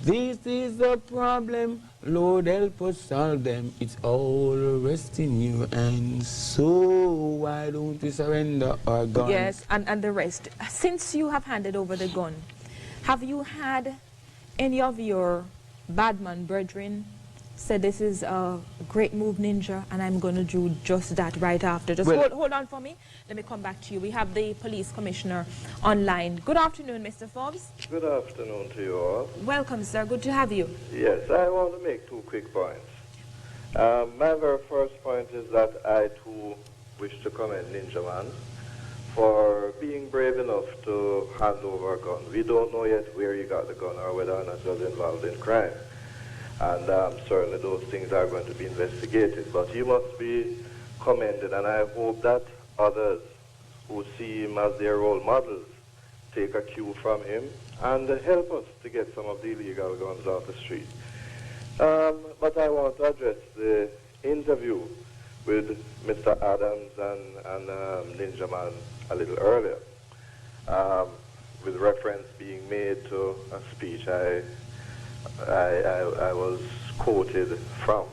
This is the problem, Lord help us solve them. It's all resting in your hands. So why don't we surrender our guns? Yes, and the rest. Since you have handed over the gun, have you had any of your badman brethren say this is a great move, Ninja, and I'm going to do just that right after? Just Well- hold on for me. Let me come back to you. We have the police commissioner online. Good afternoon, Mr. Forbes. Good afternoon to you all. Welcome, sir. Good to have you. Yes, I want to make 2 quick points. My very first point is that I too wish to commend Ninja Man for being brave enough to hand over a gun. We don't know yet where he got the gun or whether or not he was involved in crime. And certainly those things are going to be investigated. But he must be commended, and I hope that others who see him as their role models take a cue from him and help us to get some of the illegal guns off the street. But I want to address the interview with Mr. Adams and Ninja Man a little earlier, with reference being made to a speech I was quoted from.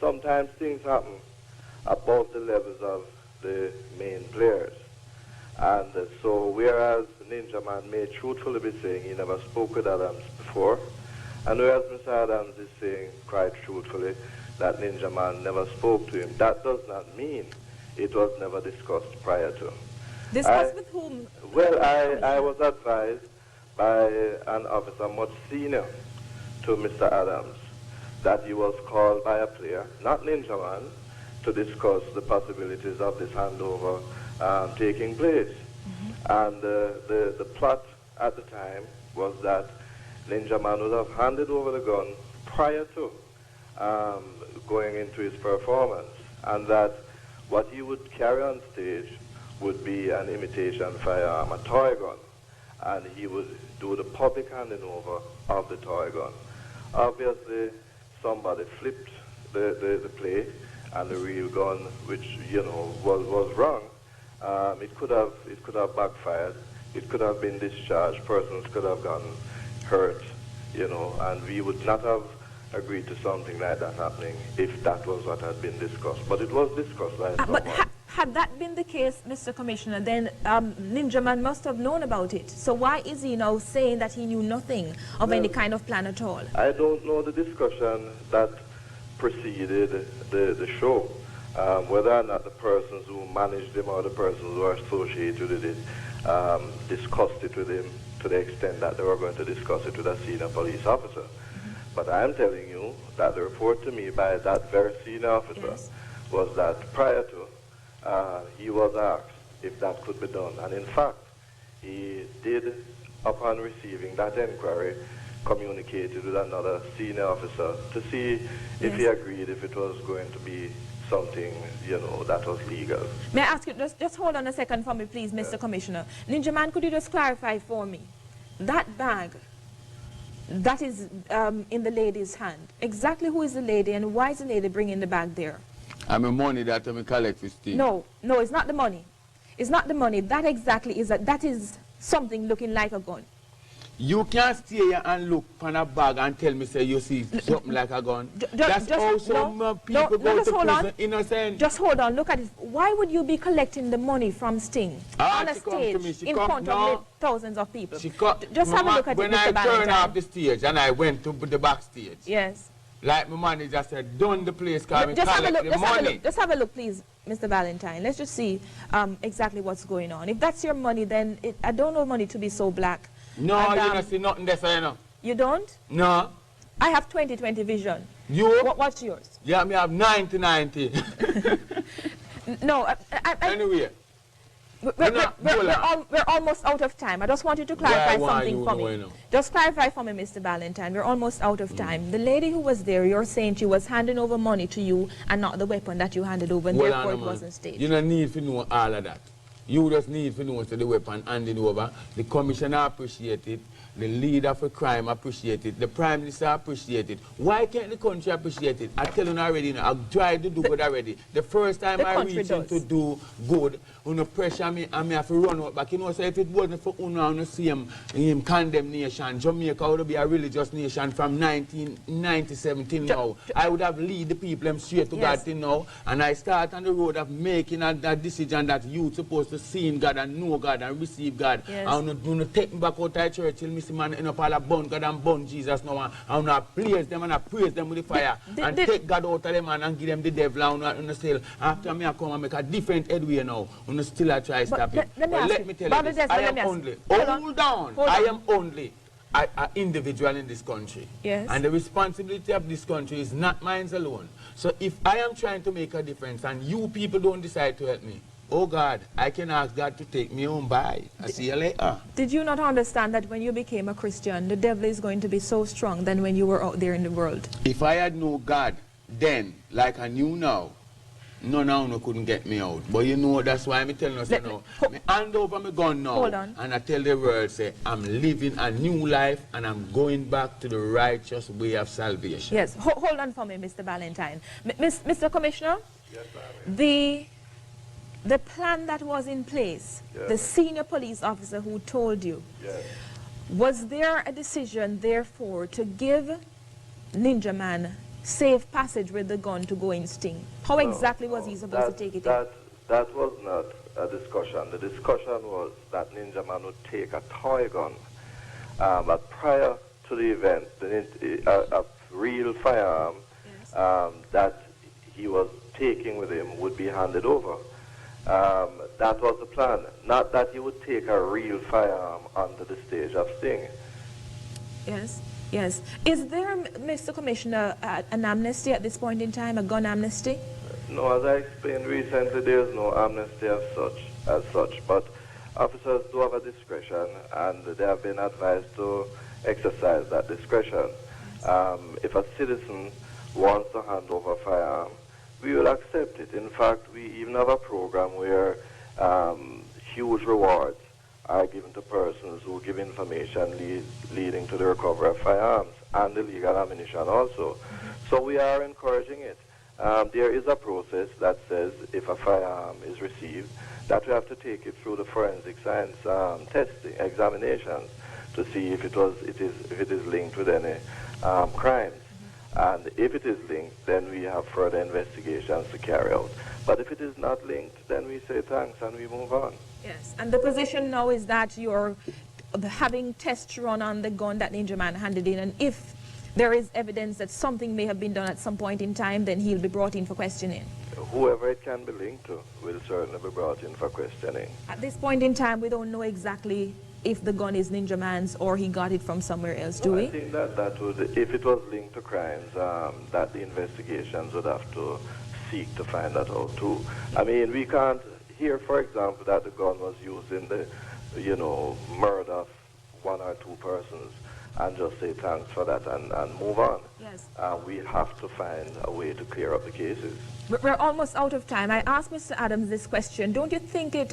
sometimes things happen above the levels of the main players. And so whereas Ninja Man may truthfully be saying he never spoke with Adams before, and whereas Mr. Adams is saying quite truthfully that Ninja Man never spoke to him, that does not mean it was never discussed prior to. Discussed with whom? Well, I was advised by an officer much senior to Mr. Adams that he was called by a player, not Ninja Man, to discuss the possibilities of this handover taking place. And the plot at the time was that Ninja Man would have handed over the gun prior to going into his performance, and that what he would carry on stage would be an imitation firearm, a toy gun, and he would do the public handing over of the toy gun. Obviously, somebody flipped the play, and the real gun, which was wrong. It could have backfired. It could have been discharged. Persons could have gotten hurt, and we would not have agreed to something like that happening if that was what had been discussed. But it was discussed by someone. But had that been the case, Mr. Commissioner, then Ninja Man must have known about it. So why is he now saying that he knew nothing of any kind of plan at all? I don't know the discussion that preceded the show. Whether or not the persons who managed him or the persons who are associated with it discussed it with him to the extent that they were going to discuss it with a senior police officer. But I am telling you that the report to me by that very senior officer was that prior to, he was asked if that could be done. And in fact, he did, upon receiving that inquiry, communicated with another senior officer to see if he agreed if it was going to be something, that was legal. May I ask you, just hold on a second for me, please, Mr. Commissioner. Ninja Man, could you just clarify for me, that bag that is in the lady's hand, exactly who is the lady and why is the lady bringing the bag there? I'm a money that I collect for Steve. No, it's not the money. It's not the money. That exactly is that is something looking like a gun. You can't stay here and look on a bag and tell me, say, you see something like a gun. That's how some people go to prison innocent. Just hold on, look at it. Why would you be collecting the money from Sting on a stage in front of thousands of people? Just have a look at when it, Mr. I Valentine. turned off the stage and I went to the backstage. Yes. Like my manager said, done the place, collect the money. Just have a look, please, Mr. Valentine. Let's just see exactly what's going on. If that's your money, then I don't know money to be so black. No, and, you don't see nothing there, so you know. You don't? No. I have 20/20 vision. You? What's yours? Yeah, me have 90/90. No, anyway. We're almost out of time. I just want you to clarify something for me. Just clarify for me, Mr. Valentine. We're almost out of time. The lady who was there, you're saying she was handing over money to you and not the weapon that you handed over, and therefore it wasn't staged. You don't need to know all of that. You just need to know the weapon handed over. The commissioner appreciate it. The leader for crime appreciate it. The prime minister appreciate it. Why can't the country appreciate it? I tell you already, I've tried to do good already. The first time I reached in to do good, pressure me and me have to run out back. So if it wasn't for the same condemnation, Jamaica would be a religious nation from 1997 till now. I would have lead the people straight to God till now. And I start on the road of making that decision that you're supposed to see in God and know God and receive God. I'm not take me back out of church till me see man end up all a bun God and bun Jesus now. I'm not praise them and I praise them with the fire. And take God out of them and give them the devil and still. After me I come and make a different headway now. And still I try to stop it. But let me tell you this. I am only, hold on. I am only an individual in this country. Yes. And the responsibility of this country is not mine alone. So if I am trying to make a difference and you people don't decide to help me, oh God, I can ask God to take me home. Bye. I'll see you later. Did you not understand that when you became a Christian, the devil is going to be so strong than when you were out there in the world? If I had known God then, like I knew now, no couldn't get me out. But you know, that's why I'm telling us now. Me hand over my gun now. Hold on. And I tell the world, say, I'm living a new life and I'm going back to the righteous way of salvation. Yes. Hold on for me, Mr. Valentine. Mr. Commissioner? Yes, ma'am. The plan that was in place, the senior police officer who told you, was there a decision, therefore, to give Ninja Man safe passage with the gun to go in sting? How exactly was he supposed to take it in? That was not a discussion. The discussion was that Ninja Man would take a toy gun. But prior to the event, a real firearm that he was taking with him would be handed over. That was the plan. Not that he would take a real firearm onto the stage of Sting. Yes, yes. Is there, Mr. Commissioner, an amnesty at this point in time, a gun amnesty? No, as I explained recently, there is no amnesty as such. But officers do have a discretion, and they have been advised to exercise that discretion. If a citizen wants to hand over a firearm, we will accept it. In fact, we even have a program where huge rewards are given to persons who give information leading to the recovery of firearms and illegal ammunition also. So we are encouraging it. There is a process that says if a firearm is received, that we have to take it through the forensic science testing, examinations, to see if it is linked with any crimes. And if it is linked, then we have further investigations to carry out. But if it is not linked, then we say thanks and we move on. Yes, and the position now is that you're having tests run on the gun that Ninja Man handed in, and if there is evidence that something may have been done at some point in time, then he'll be brought in for questioning. Whoever it can be linked to will certainly be brought in for questioning. At this point in time, we don't know exactly if the gun is Ninja Man's or he got it from somewhere else, do we? I think that would, if it was linked to crimes, that the investigations would have to seek to find that out too. I mean, we can't hear, for example, that the gun was used in the, murder of one or two persons and just say thanks for that and move on. Yes. We have to find a way to clear up the cases. We're almost out of time. I asked Mr. Adams this question. Don't you think it,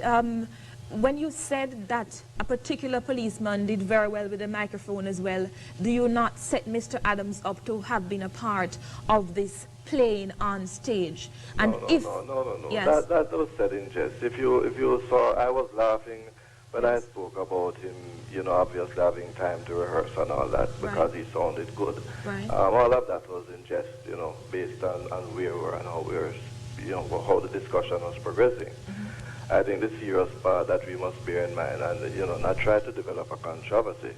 when you said that a particular policeman did very well with the microphone as well, do you not set Mr. Adams up to have been a part of this playing on stage? And No. Yes. That was said in jest. If you saw, I was laughing when I spoke about him, obviously having time to rehearse and all that because he sounded good. Right. All of that was in jest, based on where we were and how we were, how the discussion was progressing. I think the serious part that we must bear in mind and, not try to develop a controversy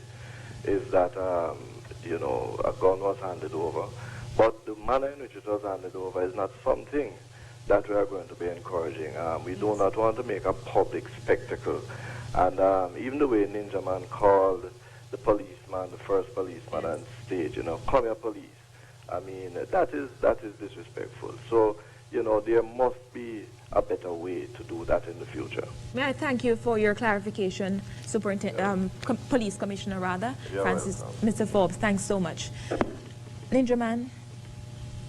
is that, a gun was handed over. But the manner in which it was handed over is not something that we are going to be encouraging. We do not want to make a public spectacle. And even the way Ninja Man called the policeman, the first policeman on stage, come here police. I mean, that is disrespectful. So, there must be a better way to do that in the future. May I thank you for your clarification, Police Commissioner rather, Francis, welcome. Mr. Forbes, thanks so much. Ninja Man,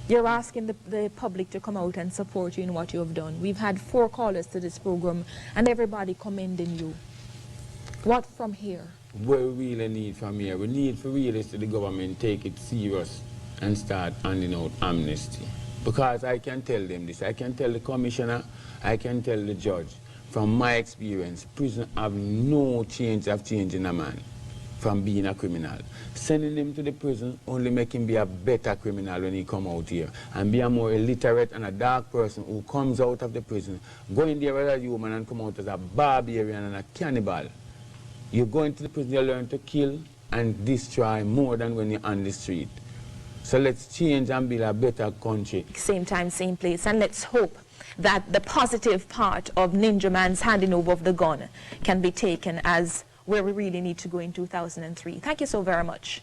you're asking the public to come out and support you in what you have done. We've had 4 callers to this program and everybody commending you. What from here? What we really need from here, we need for really the government take it serious and start handing out amnesty. Because I can tell them this, I can tell the commissioner, I can tell the judge, from my experience, prison have no change of changing a man from being a criminal. Sending him to the prison only make him be a better criminal when he come out here and be a more illiterate and a dark person who comes out of the prison, go in there as a human and come out as a barbarian and a cannibal. You go into the prison, you learn to kill and destroy more than when you're on the street. So let's change and build a better country. Same time, same place, and let's hope that the positive part of Ninja Man's handing over of the gun can be taken as where we really need to go in 2003. Thank you so very much.